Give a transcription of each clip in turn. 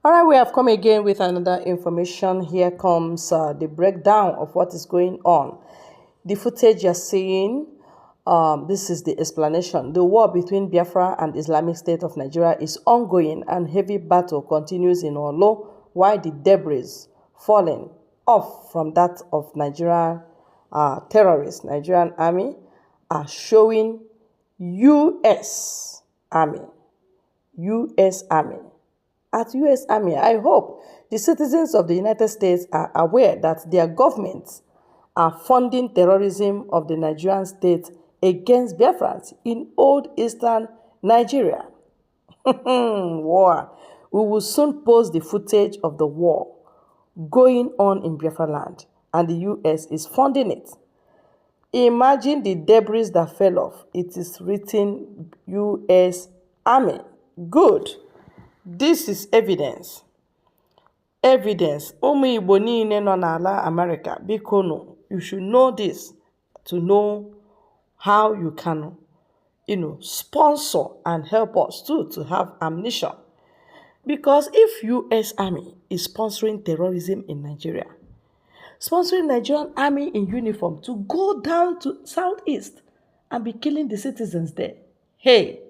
All right, we have come again with another information. Here comes the breakdown of what is going on. The footage you're seeing, this is the explanation. The war between Biafra and Islamic State of Nigeria is ongoing and heavy battle continues in Olo while the debris falling off from that of Nigerian terrorists, Nigerian army, are showing U.S. Army. U.S. Army. At U.S. Army, I hope the citizens of the United States are aware that their governments are funding terrorism of the Nigerian state against Biafrans in old eastern Nigeria. War. We will soon post the footage of the war going on in Biafra land, and the U.S. is funding it. Imagine the debris that fell off. It is written U.S. Army. Good. This is evidence. Evidence. Ụmụ Igbo niile nọ n'ala America, biko nụ, you should know this to know how you can, sponsor and help us too to have ammunition. Because if U.S. Army is sponsoring terrorism in Nigeria, sponsoring Nigerian army in uniform to go down to Southeast and be killing the citizens there, hey,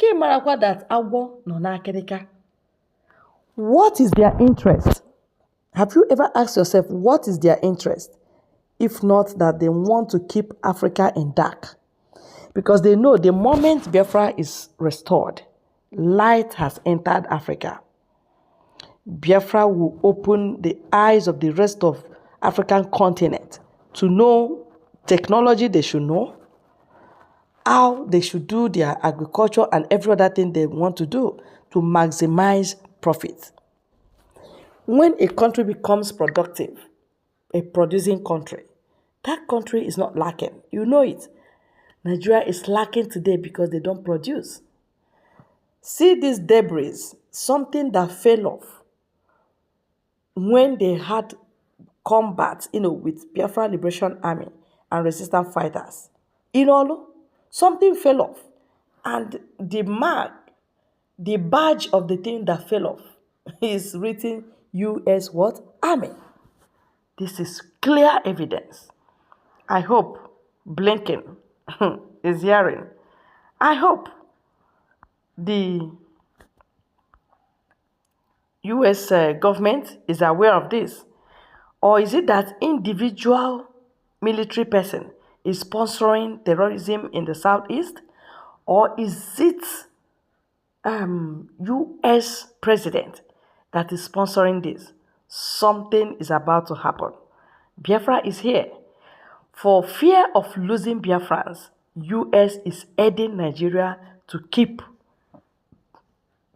that agwo no n'akịrịka. What is their interest? Have you ever asked yourself what is their interest? If not that they want to keep Africa in dark. Because they know the moment Biafra is restored, light has entered Africa. Biafra will open the eyes of the rest of African continent to know technology they should know, how they should do their agriculture and every other thing they want to do to maximize profit. When a country becomes productive, a producing country, that country is not lacking. You know it. Nigeria is lacking today because they don't produce. See this debris, something that fell off when they had combat, with Biafra Liberation Army and resistance fighters. In Olo, something fell off. And the mark, the badge of the thing that fell off is written U.S. what? Army. This is clear evidence. I hope Blinken is hearing. I hope the U.S. government is aware of this. Or is it that individual military person is sponsoring terrorism in the Southeast? Or is it U.S. president that is sponsoring this? Something is about to happen. Biafra is here. For fear of losing Biafrans, U.S. is aiding Nigeria to keep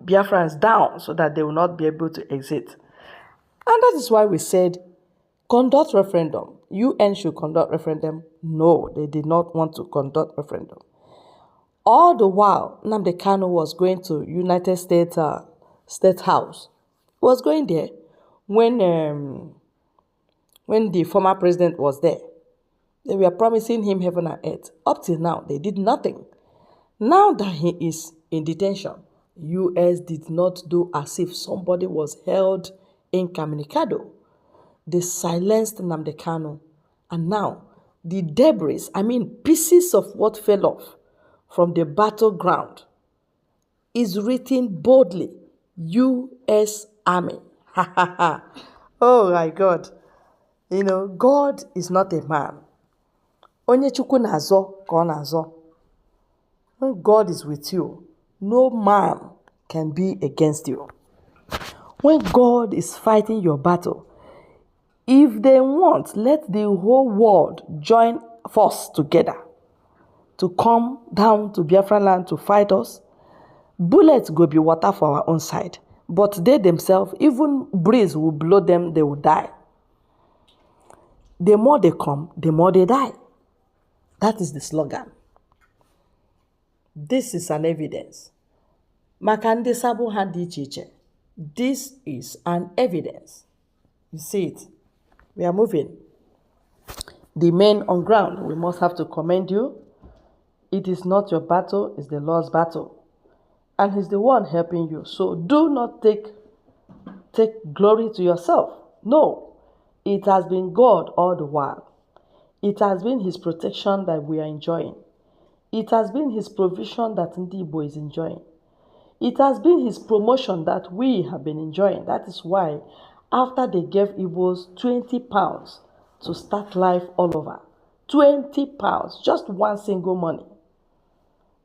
Biafrans down so that they will not be able to exit. And that is why we said, conduct referendum. UN should conduct referendum. No, they did not want to conduct referendum. All the while, Nnamdi Kanu was going to United States State House. He was going there when the former president was there. They were promising him heaven and earth. Up till now, they did nothing. Now that he is in detention, U.S. did not do as if somebody was held incommunicado. They silenced Nnamdi Kanu. And now, the debris, pieces of what fell off from the battleground is written boldly, U.S. Army. Oh my God. God is not a man. Onye Chukwu na-azọ ka ọ na-azọ. When God is with you, no man can be against you. When God is fighting your battle, if they want, let the whole world join force together to come down to Biafra land to fight us. Bullets go be water for our own side. But they themselves, even breeze will blow them, they will die. The more they come, the more they die. That is the slogan. This is an evidence. Makande sabu handi chiche. This is an evidence. You see it. We are moving. The men on ground, we must have to commend you. It is not your battle, it's the Lord's battle. And He's the one helping you. So do not take take glory to yourself. No, it has been God all the while. It has been His protection that we are enjoying. It has been His provision that Ndibo is enjoying. It has been His promotion that we have been enjoying. That is why, after they gave Igbos 20 pounds to start life all over, 20 pounds, just one single money.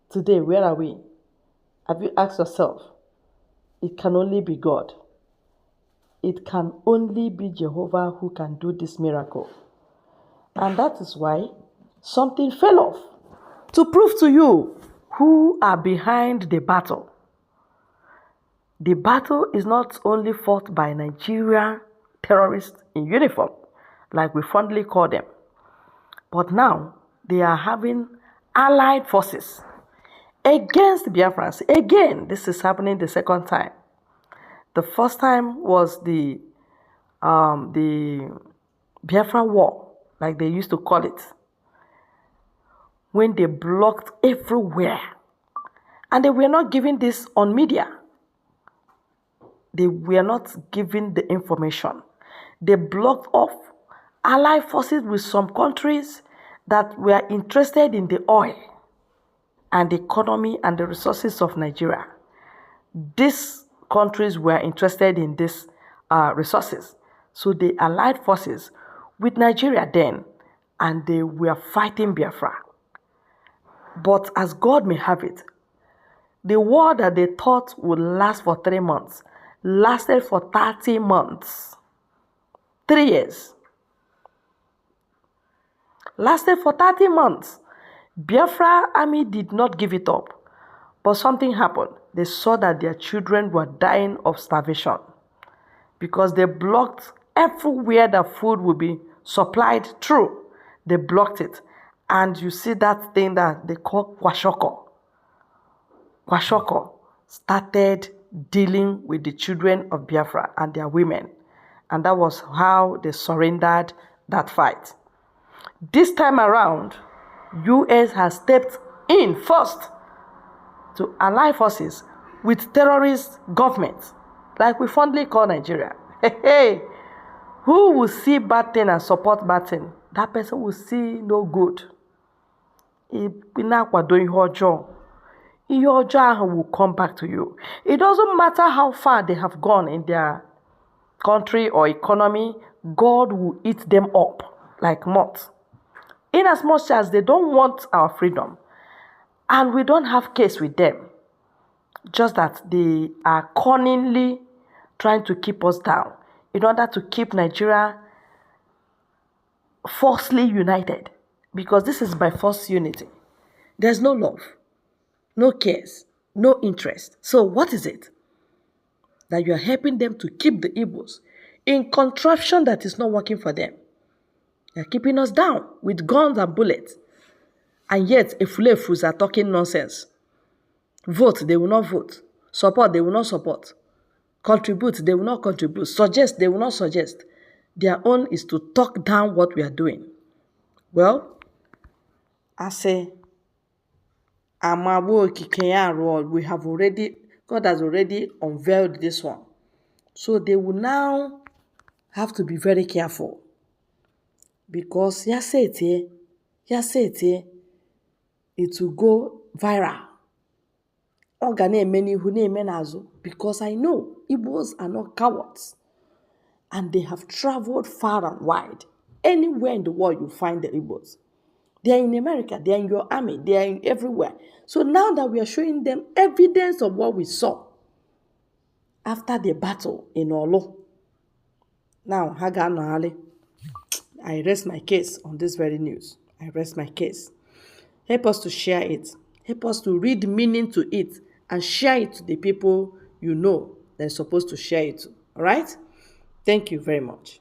Today, where are we? Have you asked yourself? It can only be God. It can only be Jehovah who can do this miracle. And that is why something fell off to prove to you who are behind the battle. The battle is not only fought by Nigerian terrorists in uniform, like we fondly call them, but now they are having allied forces against Biafrans. Again, this is happening the second time. The first time was the Biafran War, like they used to call it, when they blocked everywhere. And they were not giving this on media. They were not giving the information. They blocked off allied forces with some countries that were interested in the oil and the economy and the resources of Nigeria. These countries were interested in these resources. So they allied forces with Nigeria then, and they were fighting Biafra. But as God may have it, the war that they thought would last for 3 months lasted for 30 months. 3 years. Lasted for 30 months. Biafra army did not give it up. But something happened. They saw that their children were dying of starvation because they blocked everywhere that food would be supplied through. They blocked it. And you see that thing that they call Kwashoko. Kwashoko started dealing with the children of Biafra and their women. And that was how they surrendered that fight. This time around, US has stepped in first to ally forces with terrorist governments, like we fondly call Nigeria. Hey, who will see bad thing and support bad thing? That person will see no good. Your job will come back to you. It doesn't matter how far they have gone in their country or economy, God will eat them up like moths. In as much as they don't want our freedom, and we don't have case with them, just that they are cunningly trying to keep us down in order to keep Nigeria falsely united, because this is by false unity. There's no love, no cares, no interest. So what is it? That you are helping them to keep the Igbos in contraption that is not working for them. They are keeping us down with guns and bullets. And yet, Efulefus are talking nonsense. Vote, they will not vote. Support, they will not support. Contribute, they will not contribute. Suggest, they will not suggest. Their own is to talk down what we are doing. Well, I say, we have already, God has already unveiled this one. So they will now have to be very careful. Because, it will go viral. Because I know Igbos are not cowards. And they have traveled far and wide. Anywhere in the world you find the Igbos. They are in America, they are in your army, they are in everywhere. So now that we are showing them evidence of what we saw after the battle in Olo. Now, Haga Nahale, I rest my case on this very news. I rest my case. Help us to share it. Help us to read meaning to it and share it to the people you know they're supposed to share it to. All right? Thank you very much.